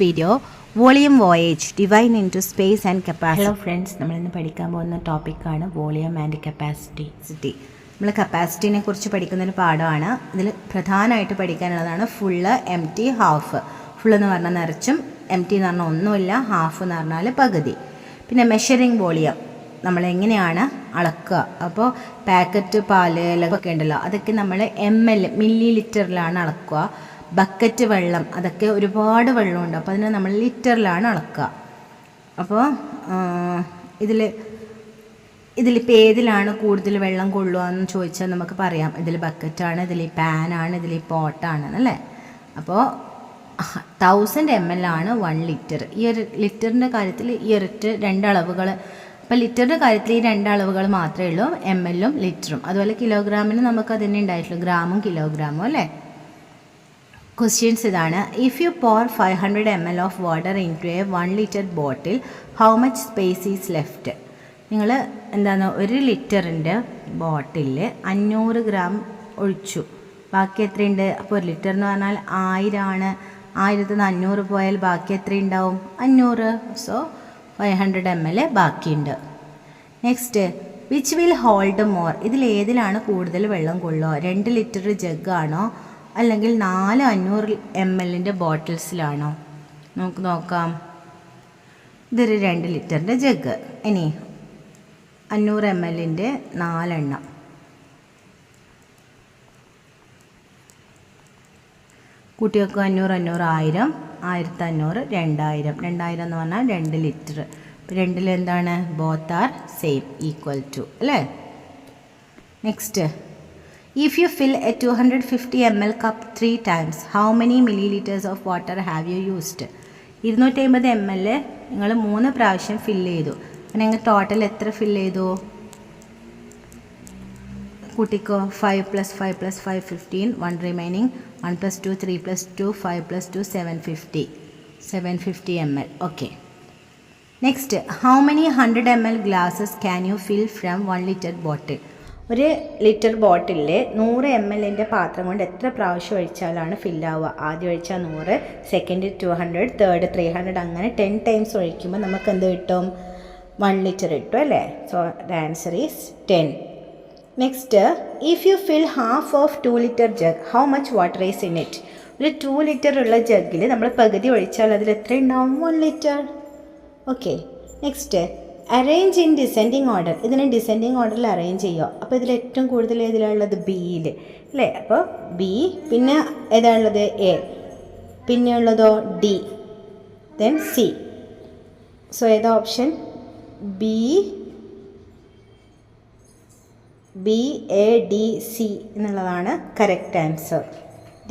Video volume voyage divine into space and capacity. Hello friends, നമ്മളിന്ന് പഠിക്കാൻ പോകുന്ന ടോപ്പിക്കാണ് വോളിയം ആൻഡ് കപ്പാസിറ്റി. നമ്മൾ കപ്പാസിറ്റിനെ കുറിച്ച് പഠിക്കുന്നൊരു പാഠമാണ്. ഇതിൽ പ്രധാനമായിട്ട് പഠിക്കാനുള്ളതാണ് full, empty, half. Full എന്ന് പറഞ്ഞാൽ നിറച്ചും, എം ടി എന്ന് പറഞ്ഞാൽ ഒന്നുമില്ല, ഹാഫ് എന്ന് പറഞ്ഞാൽ പകുതി. പിന്നെ മെഷറിങ് വോളിയം നമ്മളെങ്ങനെയാണ് അളക്കുക. അപ്പോൾ പാക്കറ്റ്, പാല്, ഒക്കെ ഉണ്ടല്ലോ, അതൊക്കെ നമ്മൾ ml മില്ലി ലിറ്ററിലാണ് അളക്കുക. ബക്കറ്റ് വെള്ളം, അതൊക്കെ ഒരുപാട് വെള്ളമുണ്ട്, അപ്പോൾ അതിനെ നമ്മൾ ലിറ്ററിലാണ് അളക്കുക. അപ്പോൾ ഇതിലിപ്പോൾ ഏതിലാണ് കൂടുതൽ വെള്ളം കൊള്ളുക എന്ന് ചോദിച്ചാൽ നമുക്ക് പറയാം. ഇതിൽ ബക്കറ്റാണ്, ഇതിൽ പാനാണ്, ഇതിൽ പോട്ടാണ് അല്ലേ. അപ്പോൾ 1000 ml ആണ് 1 ലിറ്റർ. ഈ ഒരു ലിറ്ററിൻ്റെ കാര്യത്തിൽ ഈ ഒരൊറ്റ രണ്ടളവുകൾ. അപ്പോൾ ലിറ്ററിൻ്റെ കാര്യത്തിൽ ഈ രണ്ടളവുകൾ മാത്രമേ ഉള്ളൂ, ml-ഉം ലിറ്ററും. അതുപോലെ കിലോഗ്രാമിന് നമുക്ക് അതിനെ ഉണ്ടായിട്ടുള്ളൂ, ഗ്രാമും കിലോഗ്രാമും അല്ലേ. ക്വസ്റ്റ്യൻസ് ഇതാണ്: if you pour 500 ml of water into a 1 litre bottle, how much space is left? നിങ്ങൾ എന്താണ്, 1 ലിറ്ററിൻ്റെ ബോട്ടിലിൽ 500 ഗ്രാം ഒഴിച്ചു, ബാക്കി എത്രയുണ്ട്? അപ്പോൾ 1 ലിറ്റർ എന്ന് പറഞ്ഞാൽ 1000 ആണ്. 1500 പോയാൽ ബാക്കി എത്രയുണ്ടാവും? 500. സോ 500 ml ബാക്കിയുണ്ട്. Next, which will hold more? ഇതിലേതിലാണ് കൂടുതൽ വെള്ളം കൊള്ളുക? 2 ലിറ്റർ ജഗ്ഗാണോ, അല്ലെങ്കിൽ 4 500 ml ബോട്ടിൽസിലാണോ? നമുക്ക് നോക്കാം. ഇതൊരു 2 ലിറ്ററിൻ്റെ ജഗ്ഗ്. ഇനി 500 ml 4 എണ്ണം. കുട്ടികൾക്ക് 500 1000, 1500 2000. 2000 എന്ന് പറഞ്ഞാൽ 2 ലിറ്റർ. ഇപ്പോൾ രണ്ടിൽ എന്താണ്? Both are same, equal to അല്ലേ. Next, if you fill a 250 ml cup 3 times, how many milliliters of water have you used? 250 ml നിങ്ങൾ 3 പ്രാവശ്യം ഫില്ല് ചെയ്തു. അപ്പോൾ നിങ്ങൾ ടോട്ടൽ എത്ര ഫില്ല് ചെയ്തു? കൂട്ടിക്കോ. 5 + 5 + 5 15, 1 remaining, 1 + 2 3 + 2 5 + 2 750 ml. Okay. Next, how many 100 ml glasses can you fill from 1 liter bottle? 1 litre ബോട്ടിലിൽ 100 ml പാത്രം കൊണ്ട് എത്ര പ്രാവശ്യം ഒഴിച്ചാലാണ് ഫില്ലാവുക? ആദ്യം ഒഴിച്ചാൽ 100, സെക്കൻഡ് 200, തേർഡ് 300, അങ്ങനെ 10 ടൈംസ് ഒഴിക്കുമ്പോൾ നമുക്ക് എന്ത് കിട്ടും? 1 ലിറ്റർ കിട്ടും അല്ലേ. So the answer is 10. Next, if you fill half of 2 litre jug, how much water is in it? ഒരു 2 ലിറ്റർ ഉള്ള ജഗ്ഗിൽ നമ്മൾ പകുതി ഒഴിച്ചാൽ അതിൽ എത്ര ഉണ്ടാവും? 1 litre. Okay. Next, arrange in descending order. ഇതിനെ ഡിസെൻഡിങ് ഓർഡറിൽ അറേഞ്ച് ചെയ്യുക. അപ്പോൾ ഇതിൽ ഏറ്റവും കൂടുതൽ ഏതിലുള്ളത്? ബിയിൽ അല്ലേ. അപ്പോൾ ബി, പിന്നെ ഏതാണുള്ളത്? എ, പിന്നെ ഉള്ളതോ? D, then C. സോ ഏതാ option? B, A, D, C എന്നുള്ളതാണ് correct answer.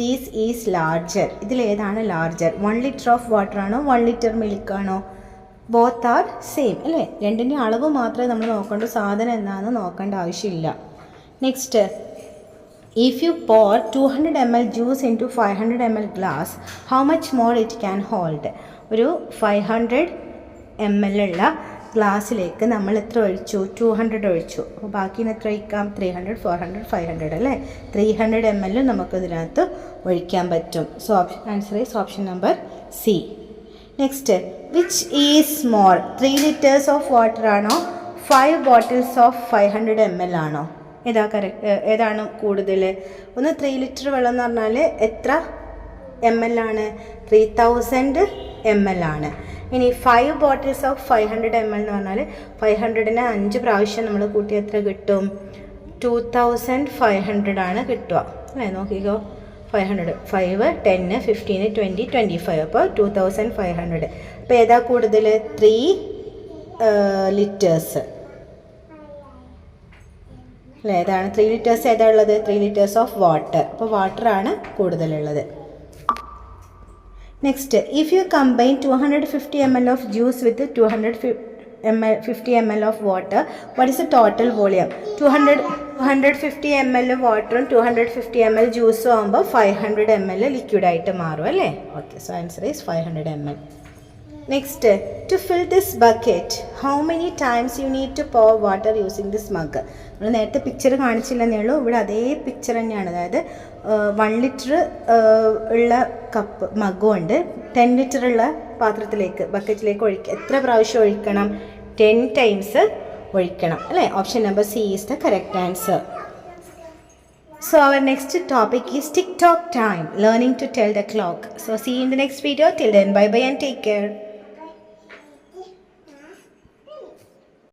These is larger. ഇതിലേതാണ് ലാർജർ? 1 ലിറ്റർ ഓഫ് വാട്ടർ ആണോ, 1 ലിറ്റർ മിൽക്കാണോ? ബോത്ത് ആർ സെയിം അല്ലേ. രണ്ടിൻ്റെ അളവ് മാത്രമേ നമ്മൾ നോക്കേണ്ടൂ, സാധനം എന്താണെന്ന് നോക്കേണ്ട ആവശ്യമില്ല. Next, if you pour 200 ml juice into 500 ml glass, how much more it can hold? ഒരു 500 ml ഉള്ള ഗ്ലാസ്സിലേക്ക് നമ്മൾ എത്ര ഒഴിച്ചു? 200 ഒഴിച്ചു. അപ്പോൾ ബാക്കിന് എത്ര ഒഴിക്കാം? 300, 400, 500 അല്ലേ. 300 ml നമുക്ക് ഇതിനകത്ത് ഒഴിക്കാൻ പറ്റും. So answer is option number C. Next, which is more? 3 litres of water ആണോ, 5 ബോട്ടിൽസ് ഓഫ് 500 ml ആണോ? ഏതാണ് കൂടുതൽ? ഒന്ന് 3 ലിറ്റർ വെള്ളം എന്ന് പറഞ്ഞാൽ എത്ര ml ആണ്? 3000 ml ആണ്. ഇനി 5 ബോട്ടിൽസ് ഓഫ് 500 ml എന്ന് പറഞ്ഞാൽ 500നെ 5 പ്രാവശ്യം നമ്മൾ കൂട്ടി എത്ര കിട്ടും? 2500 ആണ് കിട്ടുക അല്ലേ. നോക്കിക്കോ, 500, 5, 10, 15, 20, 25, അപ്പോൾ 2500. അപ്പോൾ ഏതാ കൂടുതൽ? 3 ലിറ്റേഴ്സ് അല്ലേ. ഏതാണ് 3 ലിറ്റേഴ്സ്? ഏതാ ഉള്ളത്? 3 ലിറ്റേഴ്സ് ഓഫ് വാട്ടർ. അപ്പോൾ വാട്ടറാണ് കൂടുതലുള്ളത്. Next, if U combine 250 ml of juice with 250 ml of water, what is the total volume? 250 ml വാട്ടറും 250 ml ജ്യൂസും ആകുമ്പോൾ 500 ml ലിക്വിഡായിട്ട് മാറും അല്ലേ. Okay, so answer is 500 ml. Next, to fill this bucket, how many times you need to pour water using this mug? നമ്മൾ നേരത്തെ picture കാണിച്ചില്ലെന്നേ ഉള്ളൂ, ഇവിടെ അതേ പിക്ചർ തന്നെയാണ്. അതായത് 1 ലിറ്റർ ഉള്ള മഗ്ഗും ഉണ്ട്. 10 ലിറ്റർ ഉള്ള ബക്കറ്റിലേക്ക് എത്ര പ്രാവശ്യം ഒഴിക്കണം? 10 ടൈംസ് ഒഴിക്കണം അല്ലേ? Option number C is the correct answer. So our next topic is TikTok time, learning to tell the clock. So see you in the next video. Till then, bye bye and take care.